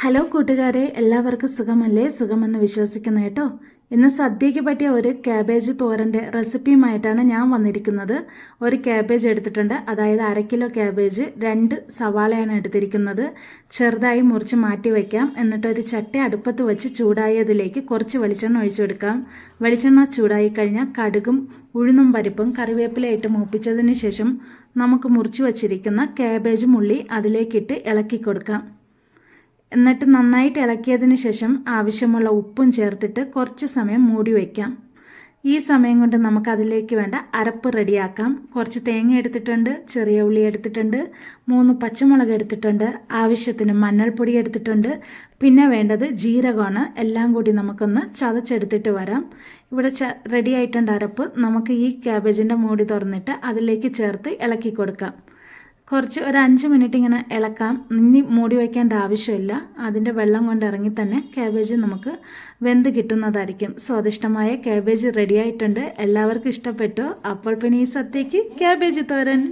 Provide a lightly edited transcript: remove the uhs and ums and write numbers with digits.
Hello കൂട്ടുകാരെ, എല്ലാവർക്കും സുഖമല്ലേ? സുഖമെന്ന് വിശ്വസിക്കുന്നു കേട്ടോ. ഇന്ന് സദ്യയ്ക്ക് പറ്റിയ ഒരു ക്യാബേജ് തോരൻ്റെ റെസിപ്പിയുമായിട്ടാണ് ഞാൻ വന്നിരിക്കുന്നത്. ഒരു ക്യാബേജ് എടുത്തിട്ടുണ്ട്, അതായത് 1/2 കിലോ ക്യാബേജ്. 2 സവാളയാണ് എടുത്തിരിക്കുന്നത്. ചെറുതായി മുറിച്ച് മാറ്റി വയ്ക്കാം. എന്നിട്ട് ഒരു ചട്ടി അടുപ്പത്ത് വെച്ച് ചൂടായതിലേക്ക് കുറച്ച് വെളിച്ചെണ്ണ ഒഴിച്ചു കൊടുക്കാം. വെളിച്ചെണ്ണ ചൂടായി കഴിഞ്ഞാൽ കടുകും ഉഴുന്നും പരിപ്പും കറിവേപ്പിലയിട്ട് മൂപ്പിച്ചതിന് ശേഷം നമുക്ക് മുറിച്ച് വച്ചിരിക്കുന്ന ക്യാബേജും ഉള്ളി അതിലേക്കിട്ട് ഇളക്കി കൊടുക്കാം. എന്നിട്ട് നന്നായിട്ട് ഇളക്കിയതിന് ശേഷം ആവശ്യമുള്ള ഉപ്പും ചേർത്തിട്ട് കുറച്ച് സമയം മൂടി വയ്ക്കാം. ഈ സമയം കൊണ്ട് നമുക്ക് അതിലേക്ക് വേണ്ട അരപ്പ് റെഡിയാക്കാം. കുറച്ച് തേങ്ങ എടുത്തിട്ടുണ്ട്, ചെറിയ ഉള്ളി എടുത്തിട്ടുണ്ട്, 3 പച്ചമുളക് എടുത്തിട്ടുണ്ട്, ആവശ്യത്തിന് മഞ്ഞൾപ്പൊടി എടുത്തിട്ടുണ്ട്, പിന്നെ വേണ്ടത് ജീരകമാണ്. എല്ലാം കൂടി നമുക്കൊന്ന് ചതച്ചെടുത്തിട്ട് വരാം. ഇവിടെ റെഡി ആയിട്ടുണ്ട് അരപ്പ്. നമുക്ക് ഈ ക്യാബേജിൻ്റെ മൂടി തുറന്നിട്ട് അതിലേക്ക് ചേർത്ത് ഇളക്കി കൊടുക്കാം. കുറച്ച് ഒരു 5 മിനിറ്റ് ഇങ്ങനെ ഇളക്കാം. ഇനി മൂടി വയ്ക്കേണ്ട ആവശ്യമില്ല. അതിൻ്റെ വെള്ളം കൊണ്ട് ഇറങ്ങി തന്നെ ക്യാബേജ് നമുക്ക് വെന്ത് കിട്ടുന്നതായിരിക്കും. സ്വാദിഷ്ടമായ ക്യാബേജ് റെഡി ആയിട്ടുണ്ട്. എല്ലാവർക്കും ഇഷ്ടപ്പെട്ടു. അപ്പോൾ പിന്നെ ഈ സദ്യക്ക് ക്യാബേജ് തോരൻ.